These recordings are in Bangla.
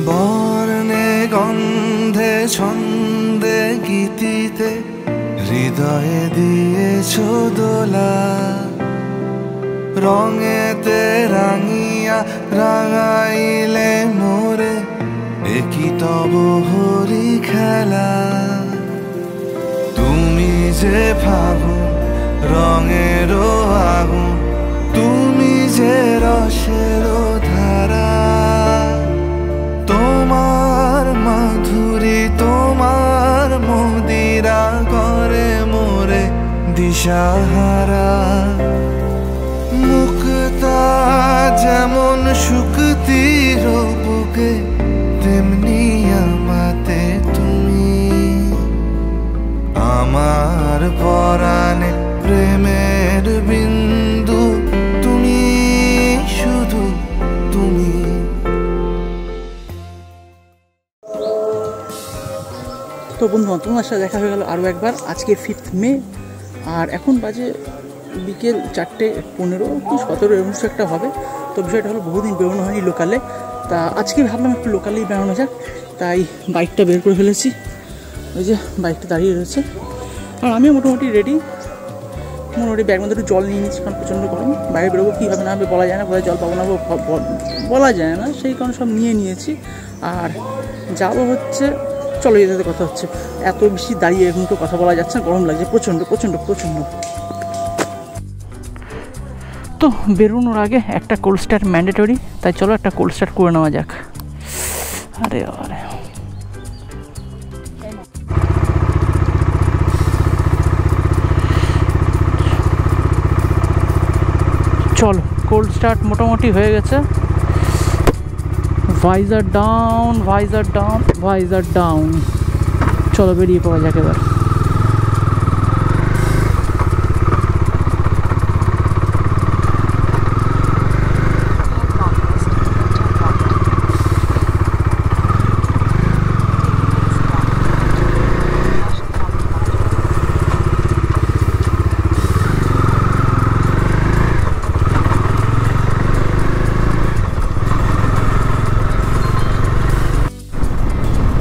বর্ণে গন্ধে ছন্দে গীতিতে হৃদয়ে দিয়েছ দোলা, রঙেতে রাঙিয়া রাঙাইলে মোরে একই তব হরি খেলা। তুমি যে ফাগুন রঙেরও আগুন, তুমি যে রসেরও ধারা, তোমার মাধুরী তোমার মদিরা করে মোরে দিশাহারা। মুক্তা যেমন শুকতির বুকে, তেমনি আমাতে তুমি, আমার পরাণে প্রেমের বিন্দু তুমি, শুধু তুমি। তো বন্ধুগণ, তোমার সাথে দেখা হয়ে গেল আরও একবার। আজকে 5 মে, আর এখন বাজে বিকেল 4:15 কি 17 এরকম একটা হবে। তো বিষয়টা হলো, বহুদিন বেরোনো হয়নি লোকালে, তা আজকে ভাবলাম একটু লোকালেই বেরোনো যাক, তাই বাইকটা বের করে ফেলেছি। ওই যে বাইকটা দাঁড়িয়ে রয়েছে, আর আমিও মোটামুটি রেডি। মোটামুটি ব্যাগের মধ্যে একটু জল নিয়ে নিচ্ছি, কারণ প্রচণ্ড গরম। বাইরে বেরোবো কী হবে না হবে বলা যায় না, কোথায় জল পাবো না বলা যায় না, সেই কারণে সব নিয়ে নিয়েছি। আর যাবো হচ্ছে, চলো যেতে কথা হচ্ছে। এত বেশি দাঁড়িয়ে এখন তো কথা বলা যাচ্ছে না, গরম লাগছে প্রচণ্ড প্রচণ্ড প্রচণ্ড। তো বেরোনোর আগে একটা কোল্ড স্টার্ট ম্যান্ডেটরি, তাই চলো একটা কোল্ড স্টার্ট করে নেওয়া যাক। আরে আরে চলো, কোল্ড স্টার্ট মোটামুটি হয়ে গেছে। Visor down visor down visor down, চলো বেরিয়ে পড়া যাক এবার।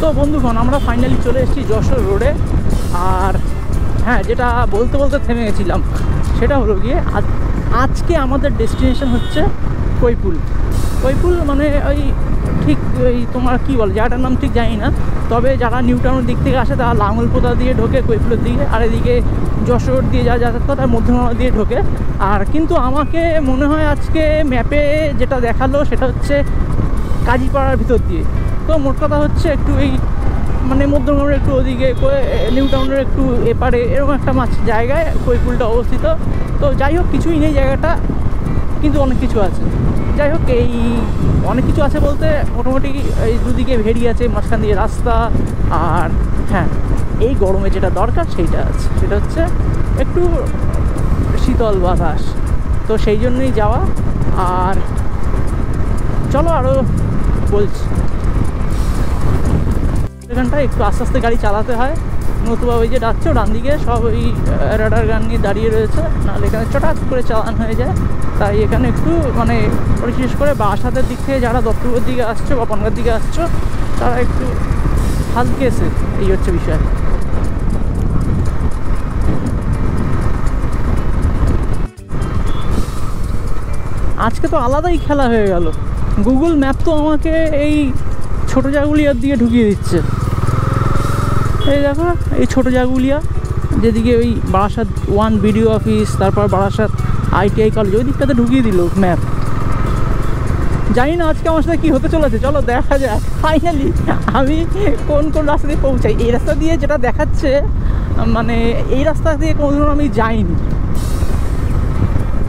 তো বন্ধুগণ, আমরা ফাইনালি চলে এসেছি যশোর রোডে। আর হ্যাঁ, যেটা বলতে বলতে থেমে গেছিলাম, সেটা হলো গিয়ে আজকে আমাদের ডেস্টিনেশন হচ্ছে কৈপুল। কৈপুল মানে ওই ঠিক ওই তোমার কী বলে জায়গাটার নাম ঠিক জানি না, তবে যারা নিউ টাউনের দিক থেকে আসে তারা লাঙ্গলপোতা দিয়ে ঢোকে কৈপুলের দিকে, আর এদিকে যশোর দিয়ে যা যাতায়াত করে তার মধ্যমা দিয়ে ঢোকে। আর কিন্তু আমাকে মনে হয় আজকে ম্যাপে যেটা দেখালো সেটা হচ্ছে কাজীপাড়ার ভিতর দিয়ে। তো মোট কথা হচ্ছে একটু এই মানে মধ্যমগ্রামের একটু ওদিকে, নিউ টাউনের একটু এপারে, এরকম একটা জায়গায় কৈপুলটা অবস্থিত। তো যাই হোক, কিছুই নেই জায়গাটা, কিন্তু অনেক কিছু আছে। যাই হোক, এই অনেক কিছু আছে বলতে মোটামুটি এই দুদিকে ভেড়ি আছে, মাঝখান দিয়ে রাস্তা, আর হ্যাঁ এই গরমে যেটা দরকার সেইটা আছে, সেটা হচ্ছে একটু শীতল বাতাস। তো সেই জন্যই যাওয়া। আর চলো আরও বলছি, এখানটায় একটু আস্তে আস্তে গাড়ি চালাতে হয়, নতুবা ওই যে ডাকছো ডান দিকে সব ওই রাডার গান নিয়ে দাঁড়িয়ে রয়েছে, নাহলে এখানে চটাৎ করে চালান হয়ে যায়। তাই এখানে একটু মানে বিশেষ করে বাসাদের দিক থেকে যারা দপ্তরের দিকে আসছো বা বনগাঁর দিকে আসছো, তারা একটু হালকে এসে, এই হচ্ছে বিষয়। আজকে তো আলাদাই খেলা হয়ে গেল, গুগল ম্যাপ তো আমাকে এই ছোটো জায়গাগুলিয়ার দিকে ঢুকিয়ে দিচ্ছে। এই দেখো, এই ছোটো জায়গাগুলিয়া, যেদিকে ওই বারাসাত 1 বিডিও অফিস, তারপর বারাসাত ITI কলেজ, ওই দিকটাতে ঢুকিয়ে দিল ম্যাপ। জানি না আজকে আমার সাথে কী হতে চলেছে, চলো দেখা যাক ফাইনালি আমি কোন কোন রাস্তা দিয়ে পৌঁছাই। এই রাস্তা দিয়ে যেটা দেখাচ্ছে, মানে এই রাস্তা দিয়ে কোনোদিনও আমি যাইনি।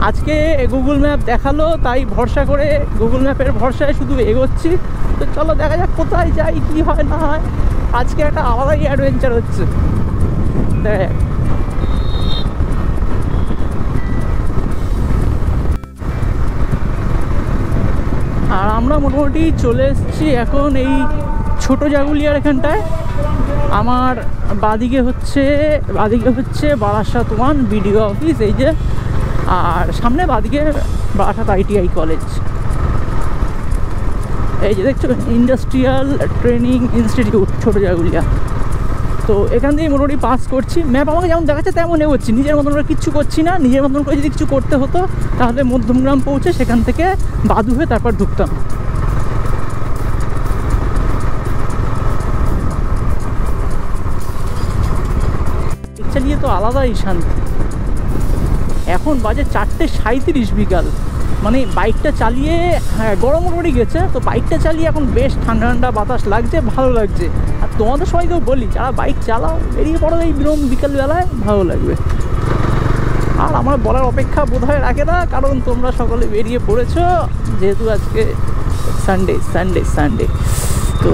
আজকে গুগল ম্যাপ দেখালো, তাই ভরসা করে গুগল ম্যাপের ভরসায় শুধু এগোচ্ছি। তো চলো দেখা যাক কোথায় যাই, কী হয় না হয়। আজকে একটা আলাদাই অ্যাডভেঞ্চার হচ্ছে, দেখা যাক। আর আমরা মোটামুটি চলে এসেছি এখন এই ছোটো জাগুলিয়ার এখানটায়। আমার বাদিকে হচ্ছে বারাসাত 1 বিডিও অফিস, এই যে, আর সামনে বাদিকে বারাসাত ITI কলেজ। এই যে দেখছো ইন্ডাস্ট্রিয়াল ট্রেনিং ইনস্টিটিউট ছোটো জায়গুলিয়া। তো এখান থেকে মোটামুটি পাস করছি, ম্যাপ আমাকে যেমন দেখাচ্ছে তেমন এগোচ্ছি, নিজের মতন করে কিচ্ছু করছি না। নিজের মতন করে যদি কিছু করতে হতো তাহলে মধ্যমগ্রাম পৌঁছে সেখান থেকে বাদু হয়ে তারপর ঢুকতাম। চালিয়ে তো আলাদাই শান্তি। এখন বাজে 4:37 বিকাল, মানে বাইকটা চালিয়ে হ্যাঁ গরম মোটামুটি গেছে, তো বাইকটা চালিয়ে এখন বেশ ঠান্ডা ঠান্ডা বাতাস লাগছে, ভালো লাগছে। আর তোমাদের সবাইকেও বলি যারা বাইক চালাও বেরিয়ে পড়ো এই বিকালবেলায়, ভালো লাগবে। আর আমার বলার অপেক্ষা বোধহয় রাখে না, কারণ তোমরা সকলে বেরিয়ে পড়েছো, যেহেতু আজকে সানডে সানডে সানডে। তো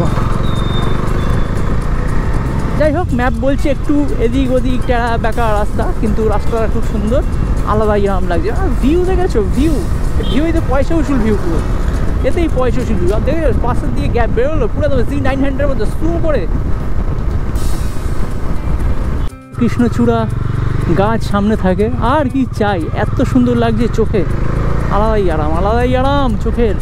যাই হোক, ম্যাপ বলছে একটু এদিক ওদিক টেরা বেঁকা রাস্তা, কিন্তু রাস্তাটা খুব সুন্দর, আলাদাই আরাম লাগছে। আর ভিউ দেখেছো, ভিউই তো পয়সা উসুল ভিউ, পুরো এতেই পয়সা উসুল ভিউ। আর দেখে পাশের দিয়ে গ্যাপ বেরোলো পুরো C900 মধ্যে স্লু করে। কৃষ্ণচূড়া গাছ সামনে থাকে, আর কি চাই, এত সুন্দর লাগছে চোখে, আলাদাই আরাম চোখের।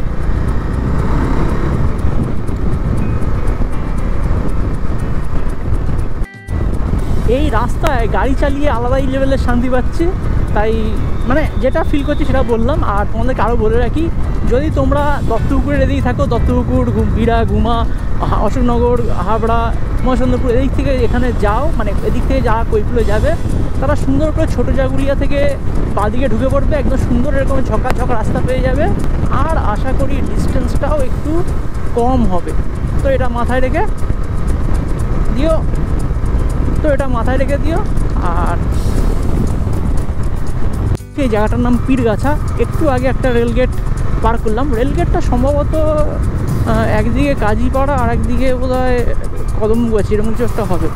এই রাস্তায় গাড়ি চালিয়ে আলাদাই লেভেলের শান্তি পাচ্ছি, তাই মানে যেটা ফিল করছি সেটা বললাম। আর তোমাদেরকে আরও বলে রাখি, যদি তোমরা দত্তপুকুরের এদিকে থাকো, দত্তপুকুর, বিড়া, গুমা, অশোকনগর, হাবড়া, মহেশচন্দ্রপুর এদিক থেকে এখানে যাও, মানে এদিক থেকে যারা কৈপুরে যাবে তারা সুন্দর করে ছোটো জাগুলিয়া থেকে বাদিকে ঢুকে পড়বে, একদম সুন্দর এরকম ঝকাঝক রাস্তা পেয়ে যাবে। আর আশা করি ডিস্টেন্সটাও একটু কম হবে। তো এটা মাথায় রেখে দিও। আর এই জায়গাটার নাম পীরগাছা। একটু আগে একটা রেলগেট পার করলাম, রেলগেটটা সম্ভবত একদিকে কাজীপাড়া আর একদিকে বোধহয় কদমগাছি, এরকম কিছু একটা হবে,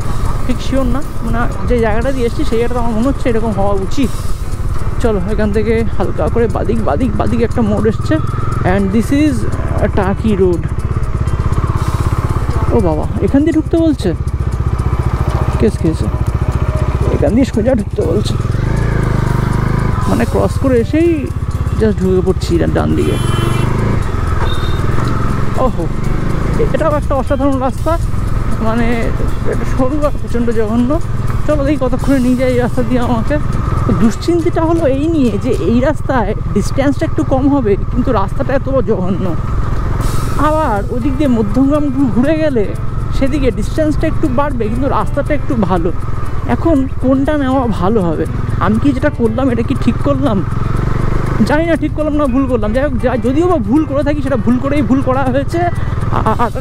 ঠিক শিওর না। মানে যে জায়গাটা দিয়ে এসেছি সেই জায়গাটা আমার মনে হচ্ছে এরকম হওয়া উচিত। চলো এখান থেকে হালকা করে বাদিক একটা মোড় এসছে, অ্যান্ড দিস ইজ টাকি রোড। ও বাবা, এখান দিয়ে ঢুকতে বলছে, কেস খেয়েছে, এখান দিয়ে সোজা ঢুকতে বলছে, মানে ক্রস করে এসেই জাস্ট ঢুকে পড়ছি ডান দিকে। ওহো, এটাও একটা অসাধারণ রাস্তা, মানে এটা সরু আর প্রচণ্ড জঘন্য। চলো দেখি কতক্ষণে নিয়ে যায় এই রাস্তা দিয়ে আমাকে। তো দুশ্চিন্তিটা হলো এই নিয়ে যে এই রাস্তায় ডিস্ট্যান্সটা একটু কম হবে, কিন্তু রাস্তাটা এত জঘন্য। আবার ওদিক দিয়ে মধ্যমগ্রাম ঘুরে গেলে সেদিকে ডিস্ট্যান্সটা একটু বাড়বে, কিন্তু রাস্তাটা একটু ভালো। এখন কোনটা নেওয়া ভালো হবে? আমি কি যেটা করলাম এটা কি ঠিক করলাম? জানি না ঠিক করলাম না ভুল করলাম। যাই হোক, যদিও বা ভুল করে থাকি সেটা ভুল করেই ভুল করা হয়েছে। আর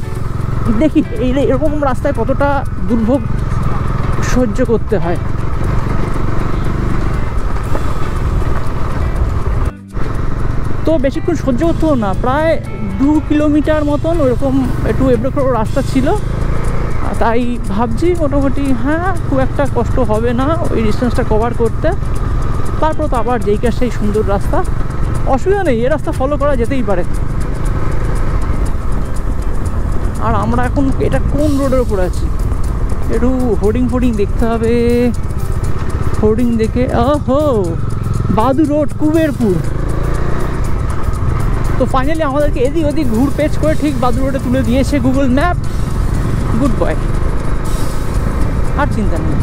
দেখি এরকম রাস্তায় কতটা দুর্ভোগ সহ্য করতে হয়। তো বেশিক্ষণ সহ্য করতে হলো না, প্রায় 2 কিলোমিটার মতন ওরকম একটু এবড়ো রাস্তা ছিল, তাই ভাবছি মোটামুটি হ্যাঁ খুব একটা কষ্ট হবে না ওই ডিস্টেন্সটা কভার করতে। তারপর তো আবার যেই কাজ সেই সুন্দর রাস্তা, অসুবিধা নেই, এই রাস্তা ফলো করা যেতেই পারে। আর আমরা এখন এটা কোন রোডের উপর আছি, একটু হোর্ডিং দেখতে হবে। হোর্ডিং দেখে, ওহো, বাদু রোড, কুবেরপুর। তো ফাইনালি আমাদেরকে এদিক ওদিক ঘুরপেচ করে ঠিক বাদু রোডে তুলে দিয়েছে গুগল ম্যাপ। গুড বয়, আর চিন্তা নেই।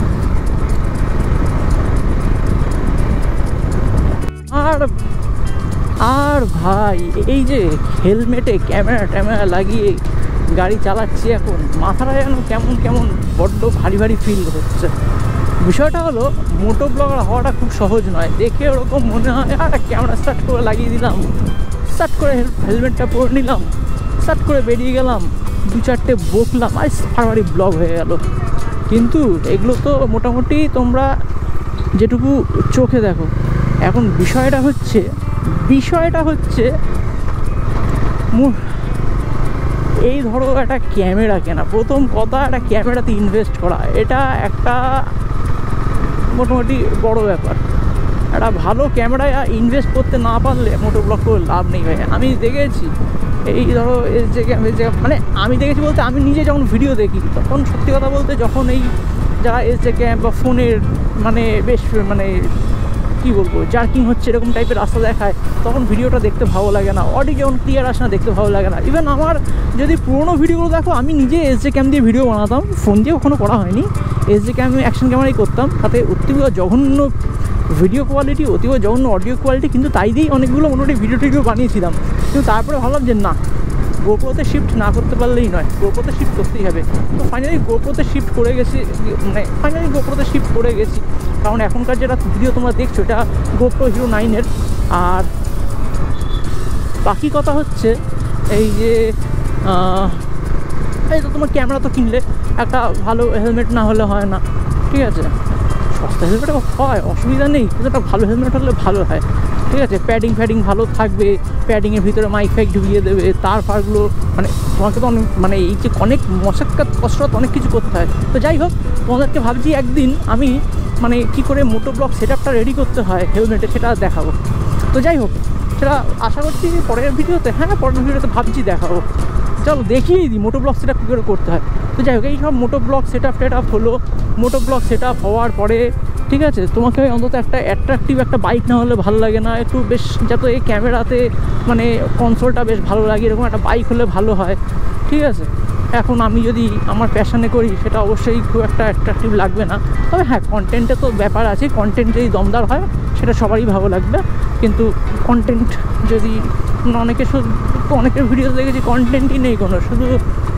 আর ভাই এই যে হেলমেটে ক্যামেরা লাগিয়ে গাড়ি চালাচ্ছি, এখন মাথাটা যেন কেমন বড্ড ভারী ফিল হচ্ছে। বিষয়টা হলো মোটো ব্লগার হওয়াটা খুব সহজ নয়। দেখে ওরকম মনে হয় আর ক্যামেরা স্টার্ট করে লাগিয়ে দিলাম, স্টার্ট করে হেলমেটটা পরে নিলাম, স্টার্ট করে বেরিয়ে গেলাম, 2-4টে বকলাম, আর সারাবাড়ি ব্লগ হয়ে গেল। কিন্তু এগুলো তো মোটামুটি তোমরা যেটুকু চোখে দেখো। এখন বিষয়টা হচ্ছে এই ধরো একটা ক্যামেরা কেনা, প্রথম কথা একটা ক্যামেরাতে ইনভেস্ট করা, এটা একটা মোটামুটি বড় ব্যাপার। একটা ভালো ক্যামেরায় ইনভেস্ট করতে না পারলে মোটো ব্লগ করে লাভ নেই ভাই। আমি দেখেছি এই ধরো মানে আমি দেখেছি বলতে আমি নিজে যখন ভিডিও দেখি তখন সত্যি কথা বলতে যখন এই যারা এসজে ক্যাম বা ফোনের মানে বেশ মানে কী বলবো, জার্কিং হচ্ছে এরকম টাইপের রাস্তা দেখায়, তখন ভিডিওটা দেখতে ভালো লাগে না। অডিও যেমন ক্লিয়ার আসে না, দেখতে ভালো লাগে না। ইভেন আমার যদি পুরোনো ভিডিওগুলো দেখো, আমি নিজে এসডি ক্যাম দিয়ে ভিডিও বানাতাম, ফোন দিয়ে কখনো করা হয়নি, এসডি ক্যাম অ্যাকশন ক্যামেরাই করতাম, তাতে অতীব জঘন্য ভিডিও কোয়ালিটি, অতীব জঘন্য অডিও কোয়ালিটি, কিন্তু তাই দিয়েই অনেকগুলো মোটামুটি ভিডিও টিডিও বানিয়েছিলাম। কিন্তু তারপরে ভাবলাম যে না, গোপ্রোতে শিফট না করতে পারলেই নয়, গোপ্রোতে শিফট করতেই হবে। তো ফাইনালি গোপ্রোতে শিফট করে গেছি, মানে গোপ্রোতে শিফট করে গেছি, কারণ এখনকার যেটা ভিডিও তোমরা দেখছো এটা গোপ্রো হিরো 9-এর। আর বাকি কথা হচ্ছে এই যে এই তো তোমার ক্যামেরা তো কিনলে একটা ভালো হেলমেট না হলে হয় না, ঠিক আছে? সস্তা হেলমেট হয়, অসুবিধা নেই, কিন্তু একটা ভালো হেলমেট হলে ভালো হয়, ঠিক আছে? প্যাডিং ভালো থাকবে, প্যাডিংয়ের ভিতরে মাইক ফাইক ঢুকিয়ে দেবে, তার ফারগুলো মানে তোমাকে তো অনেক মানে এই যে অনেক মশাক্কাত কসরত অনেক কিছু করতে হয়। তো যাই হোক, তোমাদেরকে ভাবছি একদিন আমি মানে কী করে মোটো ব্লক সেট আপটা রেডি করতে হয় হেলমেটে, সেটা দেখাবো। তো যাই হোক, সেটা আশা করছি পরের ভিডিওতে, হ্যাঁ পরের ভিডিওতে ভাবছি দেখাবো। চলো দেখিয়ে দিই মোটো ব্লক সেট আপ কী করে করতে হয়। তো যাই হোক, এই সব মোটো ব্লক সেট আপ হলো। মোটো ব্লক সেট আপ হওয়ার পরে, ঠিক আছে, তোমাকে অন্তত একটা অ্যাট্রাকটিভ একটা বাইক না হলে ভালো লাগে না, একটু বেশ যাতে এই ক্যামেরাতে মানে কনসোলটা বেশ ভালো লাগে, এরকম একটা বাইক হলে ভালো হয়, ঠিক আছে? এখন আমি যদি আমার প্যাশনে করি, সেটা অবশ্যই খুব একটা অ্যাট্রাকটিভ লাগবে না। তবে হ্যাঁ, কন্টেন্টে তো ব্যাপার আছে, কন্টেন্ট যদি দমদার হয় সেটা সবারই ভালো লাগবে। কিন্তু কন্টেন্ট যদি অনেকের ভিডিও দেখেছি কন্টেন্টই নেই কোনো, শুধু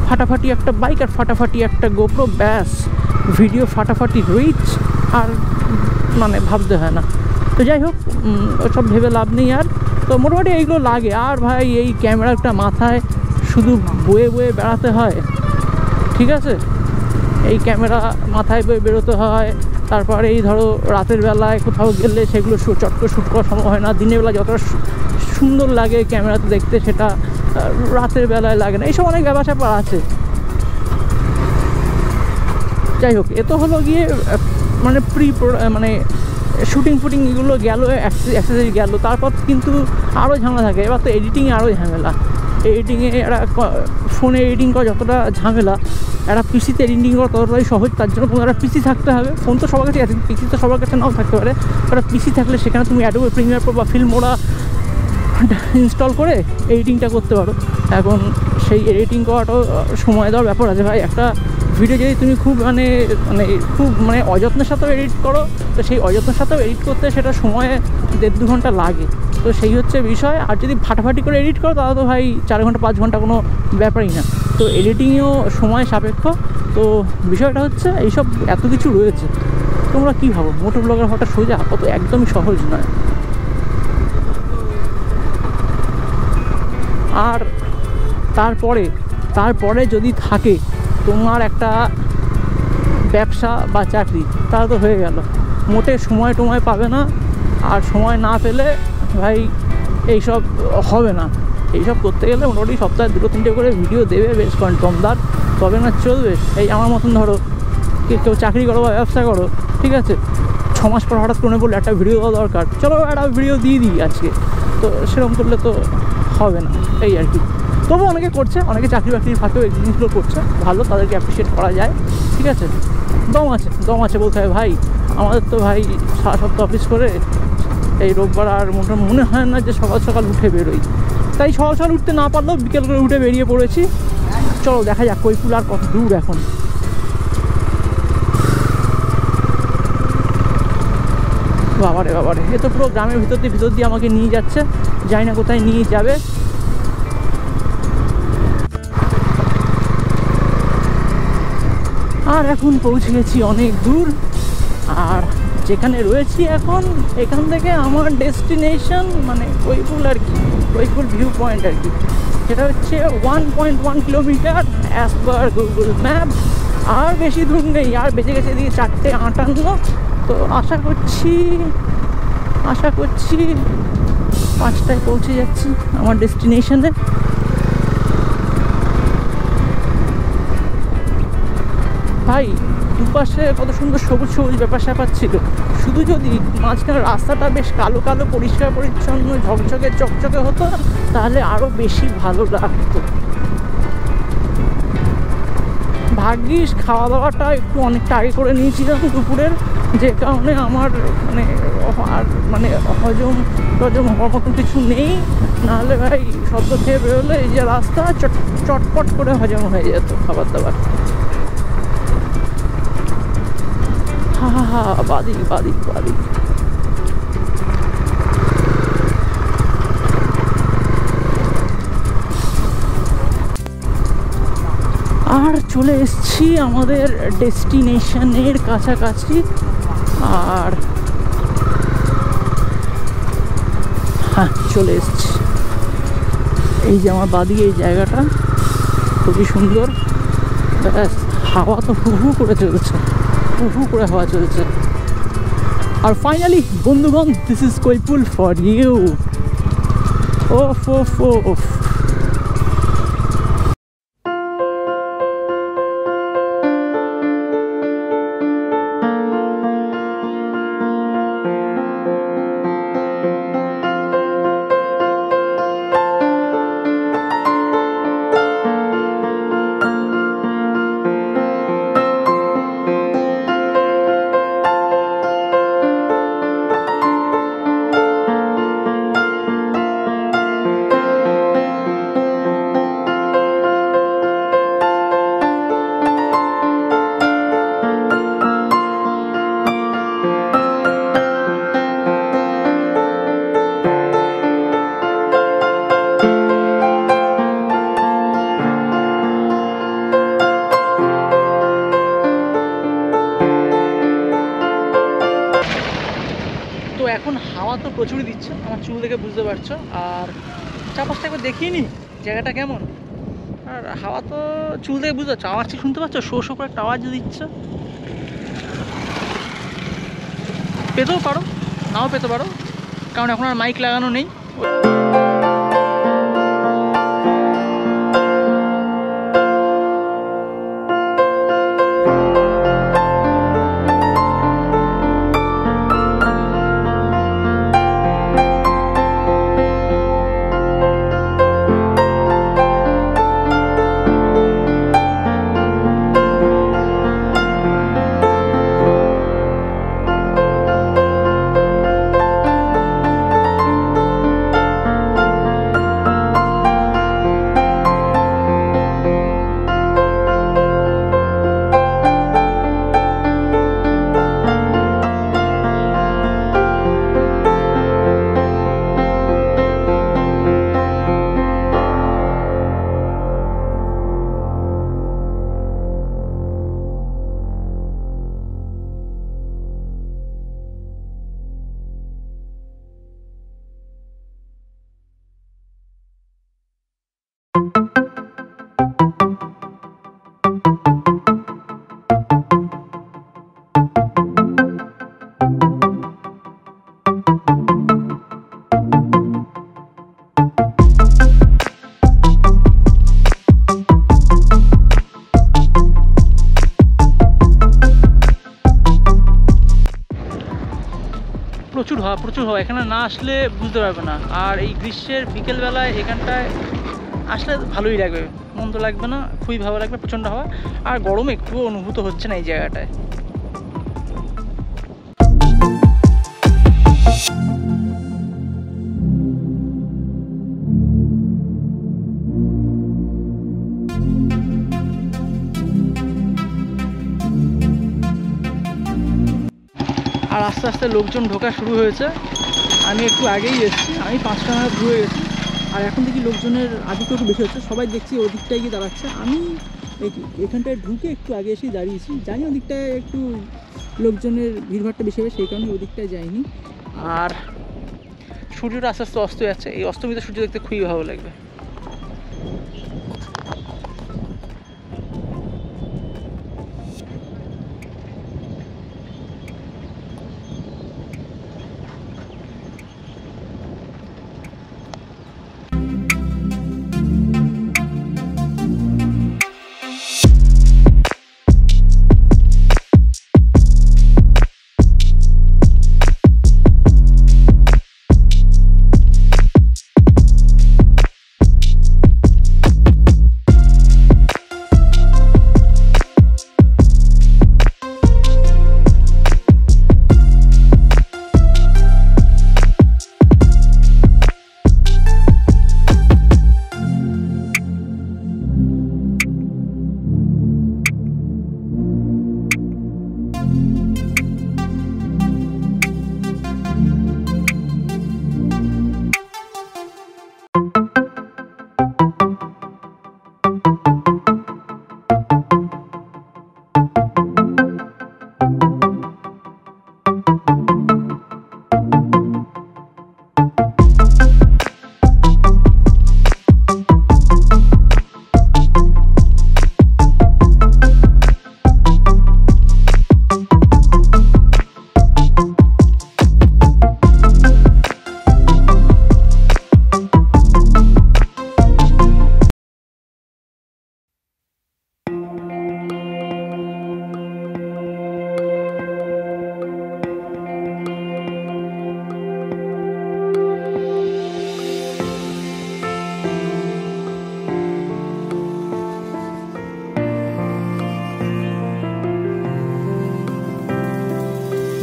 ফাটাফাটি একটা বাইক আর ফাটাফাটি একটা গোপ্রো, ব্যাস ভিডিও ফাটাফাটি রিচ, আর মানে ভাবতে হয় না। তো যাই হোক, ওসব ভেবে লাভ নেই আর। তো মোটামুটি এইগুলো লাগে। আর ভাই এই ক্যামেরাটা মাথায় শুধু বয়ে বেড়াতে হয়, ঠিক আছে? এই ক্যামেরা মাথায় বয়ে বেরোতে হয়, তারপরে এই ধরো রাতের বেলায় কোথাও গেলে সেগুলো চট করে শ্যুট করা সম্ভব হয় না। দিনের বেলা যতটা সুন্দর লাগে ক্যামেরাতে দেখতে, সেটা রাতের বেলায় লাগে না। এইসব অনেক ব্যাপার স্যাপার আছে। যাই হোক, এ তো হলো গিয়ে মানে মানে শুটিং এগুলো গেলো, অ্যাক্সেসরি গেলো। তারপর কিন্তু আরও ঝামেলা থাকে। এবার তো এডিটিংয়ে আরও ঝামেলা। এডিটিংয়ে একটা ফোনে এডিটিং করা যতটা ঝামেলা, একটা পিসিতে এডিটিং করা ততটাই সহজ। তার জন্য তোমার একটা পিসি থাকতে হবে। ফোন তো সবার কাছে আছে, পিসি তো সবার কাছে নাও থাকতে পারে। একটা পিসি থাকলে সেখানে তুমি অ্যাডোবে প্রিমিয়ার প্রো বা ফিল্মোরা ইনস্টল করে এডিটিংটা করতে পারো। এখন সেই এডিটিং করাটাও সময় দেওয়ার ব্যাপার আছে ভাই। একটা ভিডিও যদি তুমি খুব খুব অযত্নের সাথেও এডিট করো, তো সেই অযত্নের সাথেও এডিট করতে সেটা সময়ে 1.5-2 ঘন্টা লাগে। তো সেই হচ্ছে বিষয়। আর যদি ফাটাফাটি করে এডিট করো, তাহলে তো ভাই 4 ঘন্টা 5 ঘন্টা কোনো ব্যাপারই না। তো এডিটিংয়েও সময় সাপেক্ষ। তো বিষয়টা হচ্ছে এইসব এত কিছু রয়েছে। তোমরা কী ভাবো মোটো ব্লগার হওয়াটা সোজা? কত একদমই সহজ নয়। আর তারপরে যদি থাকে তোমার একটা ব্যবসা বা চাকরি, তাহলে তো হয়ে গেল। মোটে সময় পাবে না। আর সময় না পেলে ভাই এইসব হবে না। এইসব করতে গেলে মোটামুটি সপ্তাহে 2-3টে করে ভিডিও দেবে বেশ দমদার, তবে না চলবে। এই আমার মতন ধরো কেউ চাকরি করো বা ব্যবসা করো, ঠিক আছে, 6 মাস পর হঠাৎ করে বললে একটা ভিডিও দেওয়া দরকার, চলো একটা ভিডিও দিয়ে দিই আজকে। তো সেরকম করলে তো হবে না, এই আর কি। তবু অনেকে করছে, অনেকে চাকরি বাকরির ফাঁকেও এই জিনিসগুলো করছে, ভালো, তাদেরকে অ্যাপ্রিসিয়েট করা যায়, ঠিক আছে। দম আছে বলতে হয় ভাই। আমাদের তো ভাই সারা সপ্তাহ অফিস করে এই রোববার আর মনে হয় না যে সকাল উঠে বেরোই। তাই সকাল উঠতে না পারলেও বিকেল করে উঠে বেরিয়ে পড়েছি। চলো দেখা যাক কৈফুল আর কত দূর এখন। বাবারে এ তো পুরো গ্রামের ভিতর দিয়ে আমাকে নিয়ে যাচ্ছে, জানি না কোথায় নিয়ে যাবে। আর এখন পৌঁছে গেছি অনেক দূর। আর যেখানে রয়েছি এখন, এখান থেকে আমার ডেস্টিনেশন মানে কৈফুল আর কি, কৈফুল ভিউ পয়েন্ট আর কি। সেটা হচ্ছে 1.1 kilometre as per Google map. আর বেশি দূর নেই, আর বেঁচে গেছে এদিকে 4:58। তো আশা করছি 5টায় পৌঁছে যাচ্ছি আমার ডেস্টিনেশনে। ভাই দুপাশে কত সুন্দর সবুজ ব্যাপার স্যাপার ছিল। শুধু যদি মাঝখানে রাস্তাটা বেশ কালো পরিষ্কার পরিচ্ছন্ন চকচকে হতো, তাহলে আরও বেশি ভালো লাগতো। ভাগ্যিস খাওয়া দাওয়াটা একটু অনেকটা আগে করে নিয়েছিলাম দুপুরের, যে কারণে আমার মানে আর মানে হজম টজম হওয়ার মতন কিছু নেই। নাহলে ভাই শব্দ খেয়ে বেরোলে এই যে রাস্তা চটপট করে হজম হয়ে যেত খাবার দাবার। হা বাদি বাদি বাদি। আর চলে এসছি আমাদের ডেস্টিনেশনের কাছাকাছি। আর হ্যাঁ চলে এসছি, এই যে আমার বাদিকে এই জায়গাটা খুবই সুন্দর। ব্যাস হাওয়া তো হু করে চলছে, হু করে হাওয়া চলছে। আর ফাইনালি বন্ধুগণ, দিস ইজ কৈপুল ফর ইউ। ওফ ওফ ওফ। তো এখন হাওয়া তো প্রচুরই দিচ্ছে, আমার চুল দেখে বুঝতে পারছো। আর চারপাশটা একবার দেখিয়ে নি জায়গাটা কেমন। আর হাওয়া তো চুল দেখে বুঝতে পারছো, আওয়াজ শুনতে পাচ্ছ, শো শো করে একটা আওয়াজ দিচ্ছে। পেতেও পারো, নাও পেতে পারো, কারণ এখন আর মাইক লাগানো নেই। প্রচুর হাওয়া, এখানে না আসলে বুঝতে পারবে না। আর এই গ্রীষ্মের বিকেলবেলায় এখানটায় আসলে ভালোই লাগবে, মন্দ লাগবে না, খুবই ভালো লাগবে। প্রচণ্ড হাওয়া, আর গরম একটুও অনুভূত হচ্ছে না এই জায়গাটায়। আর আস্তে আস্তে লোকজন ঢোকা শুরু হয়েছে। আমি একটু আগেই এসেছি, আমি 5টা নাগাদ ঘুরে গেছি। আর এখন দেখি লোকজনের আধিক্য একটু বেশি হচ্ছে, সবাই দেখছি ওদিকটায় গিয়ে দাঁড়াচ্ছে। আমি এখানটায় ঢুকে একটু আগে এসেই দাঁড়িয়েছি, জানি ওদিকটায় একটু লোকজনের ভিড়ভাড়টা বেশি হবে, সেই কারণে ওদিকটায় যাইনি। আর সূর্যটা আস্তে আস্তে অস্ত যাচ্ছে, এই অস্তমিত সূর্য দেখতে খুবই ভালো লাগবে।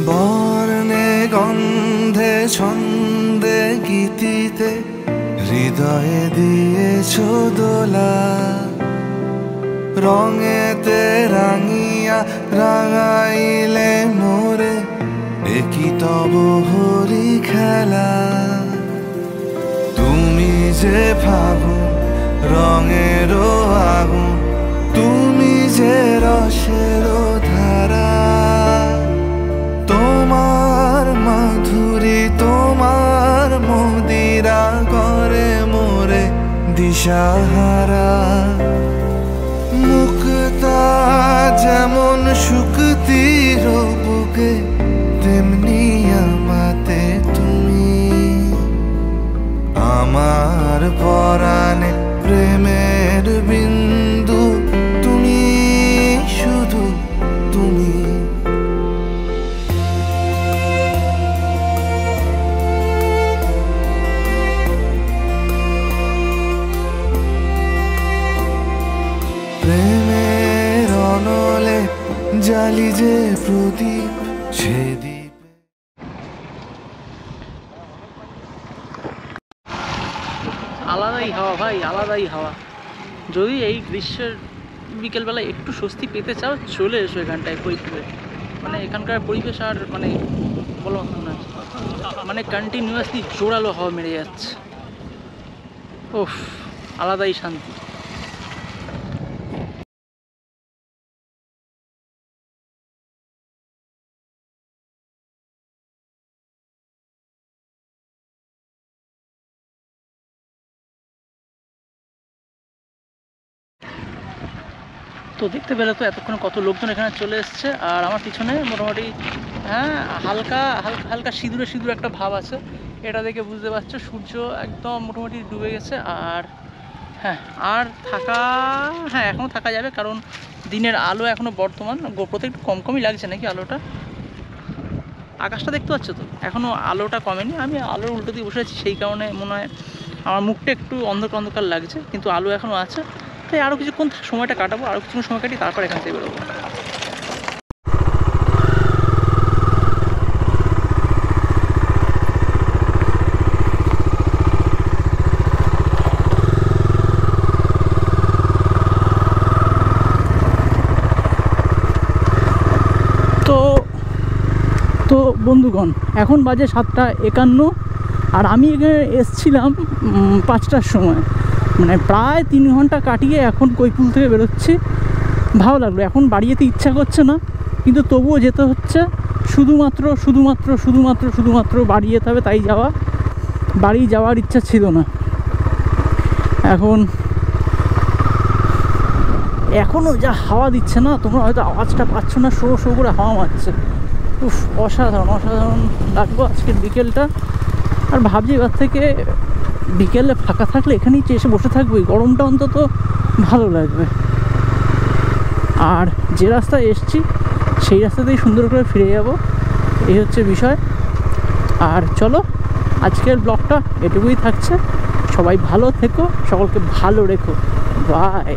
বর্ণে গন্ধে ছন্দে গীতিতে হৃদয়ে দিয়েছ দোলা, রঙেতে রাঙিয়া রাঙাইলে মোরে একই তব হরি খেলা। তুমি যে ফাগুন রঙের আগুন, তুমি যে রসের ধারা, তোমার মাধুরী তোমার মদিরা করে মোরে দিশাহারা। মুক্তা যেমন শুকতির বুকে, তেমনি আমাতে তুমি। আমার পরাণে প্রেমের বিন্দু, তুমি শুধু তুমি। প্রেমের অনলে জালি যে প্রদীপ, সে দ্বীপ। আলাদাই হাওয়া ভাই, আলাদাই হাওয়া। যদি এই গ্রীষ্মের বিকেলবেলা একটু স্বস্তি পেতে চাও, চলে এসো এখানটায় কৈপুরে। মানে এখানকার পরিবেশ আর মানে বলো না, মানে কন্টিনিউয়াসলি জোরালো হাওয়া মেরে যাচ্ছে। ওফ, আলাদাই শান্তি। তো দেখতে পেলে তো এতক্ষণ কত লোকজন এখানে চলে এসছে। আর আমার পিছনে মোটামুটি হ্যাঁ হালকা হালকা হালকা সিঁদুরে সিঁদুরে একটা ভাব আছে, এটা দেখে বুঝতে পারছো সূর্য একদম মোটামুটি ডুবে গেছে। আর হ্যাঁ আর থাকা, হ্যাঁ এখনও থাকা যাবে, কারণ দিনের আলো এখনও বর্তমান গোপ্রোতে একটু কম কমই লাগছে নাকি আলোটা। আকাশটা দেখতে পাচ্ছ তো, এখনও আলোটা কমেনি। আমি আলোর উল্টো দিয়ে বসে আছি, সেই কারণে মনে হয় আমার মুখটা একটু অন্ধকার অন্ধকার লাগছে, কিন্তু আলো এখনও আছে। তাই আরও কিছুক্ষণ সময়টা কাটাবো, আরও কিছুক্ষণ সময় কাটি, তারপর এখান থেকে বেরোবো। তো বন্ধুগণ, এখন বাজে 7:51, আর আমি এখানে এসছিলাম 5টার সময়। মানে প্রায় 3 ঘন্টা কাটিয়ে এখন কৈপুল থেকে বেরোচ্ছি। ভালো লাগলো, এখন বাড়ি যেতে ইচ্ছা করছে না, কিন্তু তবুও যেতে হচ্ছে। শুধুমাত্র বাড়ি যেতে হবে, তাই যাওয়া। বাড়ি যাওয়ার ইচ্ছা ছিল না। এখনও যা হাওয়া দিচ্ছে না, তোমরা হয়তো আওয়াজটা পাচ্ছ না, শো শো করে হাওয়া মারছে। উফ, অসাধারণ লাগবো আজকের বিকেলটা। আর ভাবছি এবার থেকে বিকেলে ফাঁকা থাকলে এখানেই এসে বসে থাকবো, গরমটা অন্তত ভালো লাগবে। আর যে রাস্তায় এসছি সেই রাস্তাতেই সুন্দর করে ফিরে যাব, এই হচ্ছে বিষয়। আর চলো, আজকের ব্লগটা এটুকুই থাকছে। সবাই ভালো থেকো, সকলকে ভালো রেখো। বাই।